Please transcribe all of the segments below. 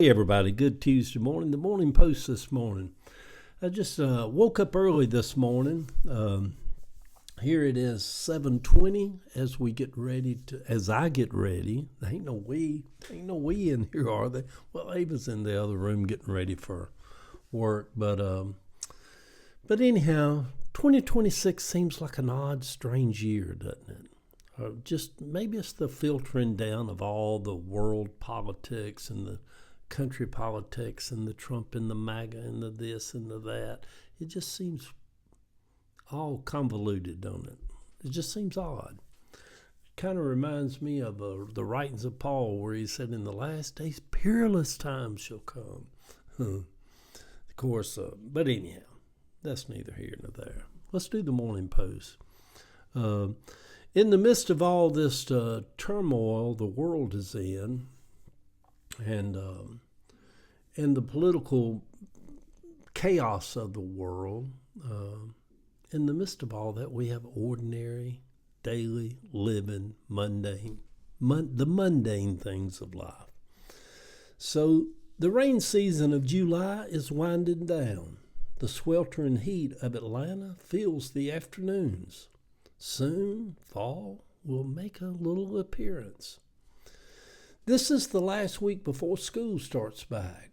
Hey everybody, good Tuesday morning. The Morning Post this morning. I just woke up early this morning. Here it is 7:20 as I get ready. There ain't no we in here, are they? Well, Ava's in the other room getting ready for work, but anyhow, 2026 seems like an odd, strange year, doesn't it? Just maybe it's the filtering down of all the world politics and the country politics and the Trump and the MAGA and the this and the that. It just seems all convoluted, don't it? It just seems odd. It kind of reminds me of the writings of Paul, where he said, "In the last days, peerless times shall come." Of course, but anyhow, that's neither here nor there. Let's do the Morning Post. In the midst of all this turmoil the world is in, and the political chaos of the world, in the midst of all that, we have ordinary, daily, living, the mundane things of life. So the rain season of July is winding down. The sweltering heat of Atlanta fills the afternoons. Soon, fall will make a little appearance. This is the last week before school starts back.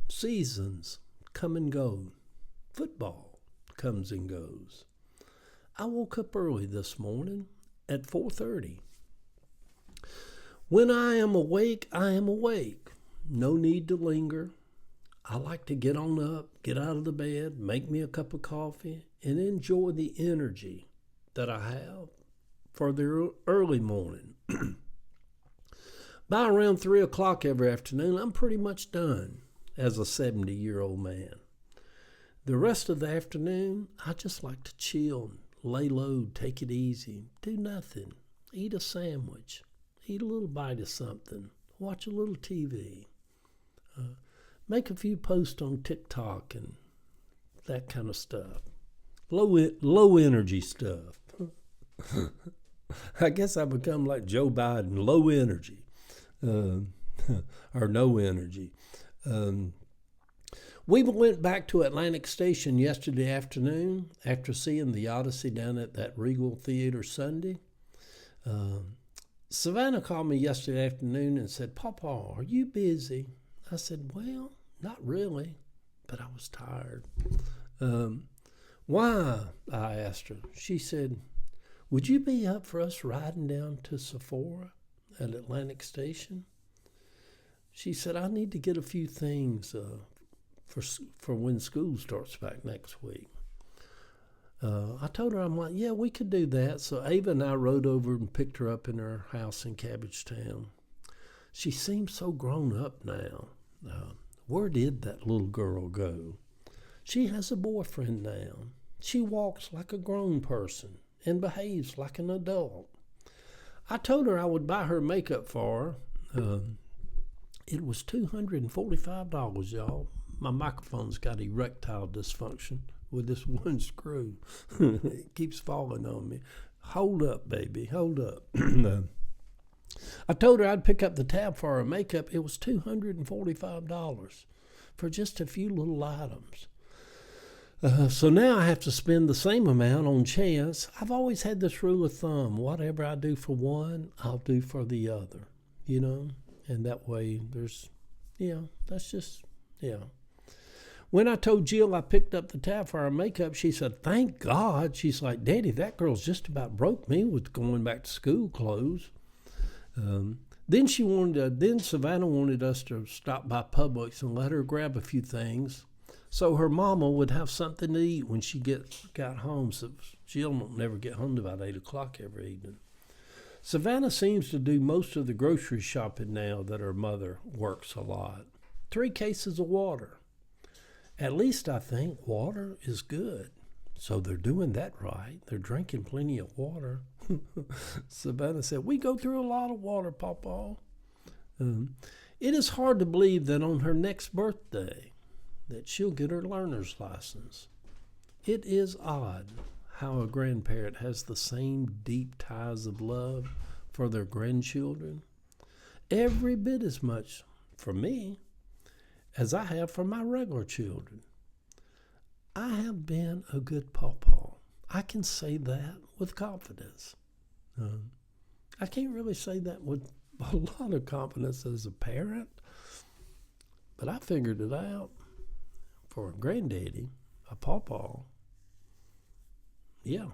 Seasons come and go. Football comes and goes. I woke up early this morning at 4:30. When I am awake, I am awake. No need to linger. I like to get on up, get out of the bed, make me a cup of coffee, and enjoy the energy that I have for the early morning. By around 3 o'clock every afternoon, I'm pretty much done as a 70-year-old man. The rest of the afternoon, I just like to chill, lay low, take it easy, do nothing, eat a sandwich, eat a little bite of something, watch a little TV, make a few posts on TikTok and that kind of stuff. Low energy stuff. I guess I become like Joe Biden, low energy. Or no energy. We went back to Atlantic Station yesterday afternoon after seeing the Odyssey down at that Regal Theater Sunday. Savannah called me yesterday afternoon and said, "Papa, are you busy?" I said, "Well, not really, but I was tired." "Why?" I asked her. She said, "Would you be up for us riding down to Sephora at Atlantic Station?" She said, "I need to get a few things for when school starts back next week." I told her, I'm like, "Yeah, we could do that." So Ava and I rode over and picked her up in her house in Cabbagetown. She seems so grown up now. Where did that little girl go? She has a boyfriend now. She walks like a grown person and behaves like an adult. I told her I would buy her makeup for her. It was $245, y'all. My microphone's got erectile dysfunction with this one screw. It keeps falling on me. Hold up, baby, hold up. I told her I'd pick up the tab for her makeup. It was $245 for just a few little items. So now I have to spend the same amount on Chance. I've always had this rule of thumb. Whatever I do for one, I'll do for the other, And that way that's just. When I told Jill I picked up the tab for her makeup, she said, "Thank God." She's like, "Daddy, that girl's just about broke me with going back to school clothes." Then Savannah wanted us to stop by Publix and let her grab a few things, so her mama would have something to eat when she got home. So Jill won't never get home to about 8 o'clock every evening. Savannah seems to do most of the grocery shopping now that her mother works a lot. 3 cases of water. At least I think water is good. So they're doing that right. They're drinking plenty of water. Savannah said, "We go through a lot of water, Papa." It is hard to believe that on her next birthday that she'll get her learner's license. It is odd how a grandparent has the same deep ties of love for their grandchildren. Every bit as much, for me, as I have for my regular children. I have been a good pawpaw. I can say that with confidence. I can't really say that with a lot of confidence as a parent, but I figured it out. For a granddaddy, a pawpaw, yeah,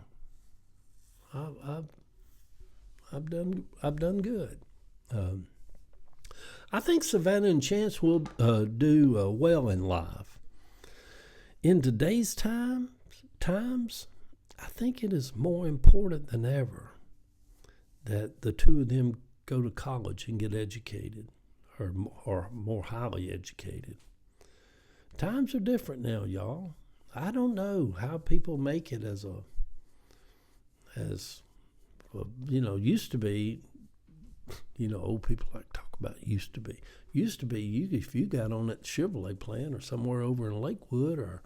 I've done good. I think Savannah and Chance will do well in life. In today's times, I think it is more important than ever that the two of them go to college and get educated, or more highly educated. Times are different now, y'all. I don't know how people make it used to be. Old people like to talk about used to be. Used to be, if you got on that Chevrolet plant or somewhere over in Lakewood or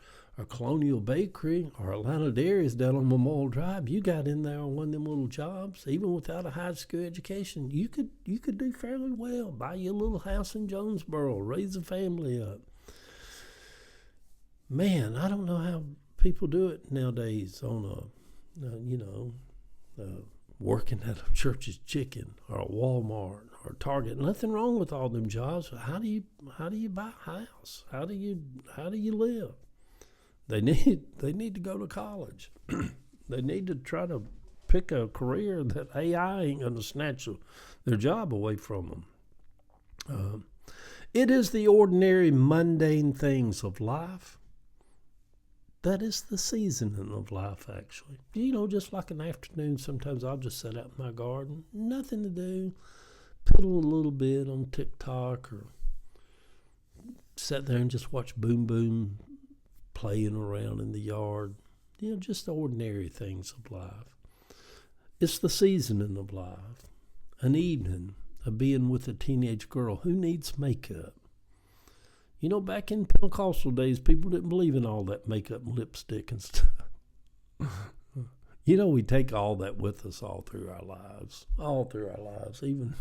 Colonial Bakery or Atlanta Dairies down on Memorial Drive, you got in there on one of them little jobs, even without a high school education, you could do fairly well. Buy you a little house in Jonesboro, raise a family up. Man, I don't know how people do it nowadays on working at a Church's Chicken or a Walmart or Target. Nothing wrong with all them jobs. How do you buy a house? How do you live? They need to go to college. They need to try to pick a career that AI ain't going to snatch their job away from them. It is the ordinary, mundane things of life that is the seasoning of life, actually. Just like an afternoon, sometimes I'll just sit out in my garden, nothing to do, piddle a little bit on TikTok or sit there and just watch Boom Boom playing around in the yard. Just the ordinary things of life. It's the seasoning of life. An evening of being with a teenage girl who needs makeup. Back in Pentecostal days, people didn't believe in all that makeup and lipstick and stuff. We take all that with us all through our lives. Even,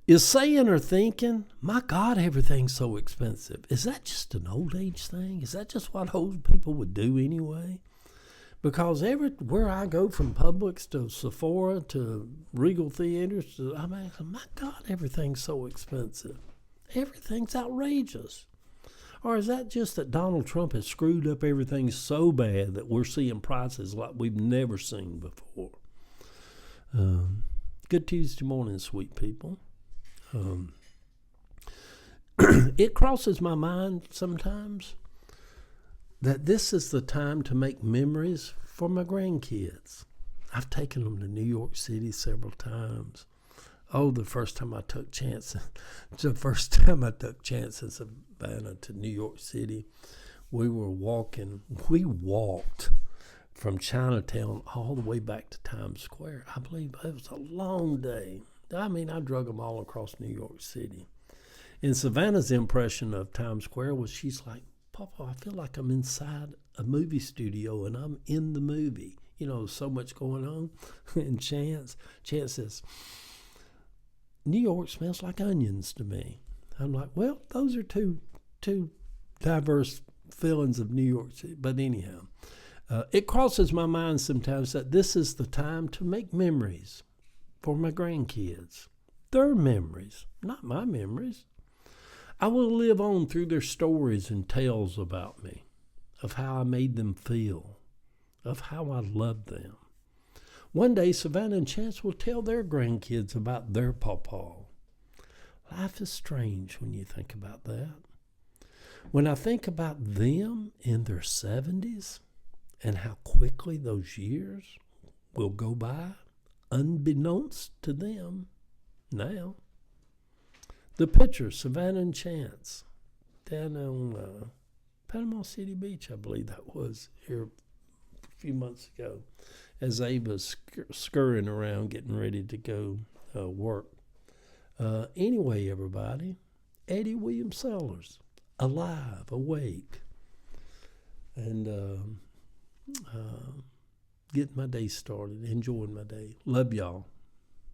Is saying or thinking, my God, everything's so expensive. Is that just an old age thing? Is that just what old people would do anyway? Because everywhere I go, from Publix to Sephora to Regal Theaters, my God, everything's so expensive. Everything's outrageous. Or is that just that Donald Trump has screwed up everything so bad that we're seeing prices like we've never seen before? Good Tuesday morning, sweet people. It crosses my mind sometimes that this is the time to make memories for my grandkids. I've taken them to New York City several times. The first time I took chances Savannah to New York City, we walked from Chinatown all the way back to Times Square. I believe it was a long day. I drug them all across New York City. And Savannah's impression of Times Square was, she's like, Papa, I feel like I'm inside a movie studio and I'm in the movie. So much going on. And Chance says, New York smells like onions to me. I'm like, well, those are two diverse feelings of New York City. But anyhow, it crosses my mind sometimes that this is the time to make memories for my grandkids. Their memories, not my memories. I will live on through their stories and tales about me, of how I made them feel, of how I loved them. One day, Savannah and Chance will tell their grandkids about their pawpaw. Life is strange when you think about that. When I think about them in their 70s and how quickly those years will go by, unbeknownst to them now. The picture, Savannah and Chance, down on Panama City Beach, I believe that was, here a few months ago, as Ava's scurrying around getting ready to go work. Anyway, everybody, Eddie William Sellers, alive, awake, and getting my day started, enjoying my day. Love y'all.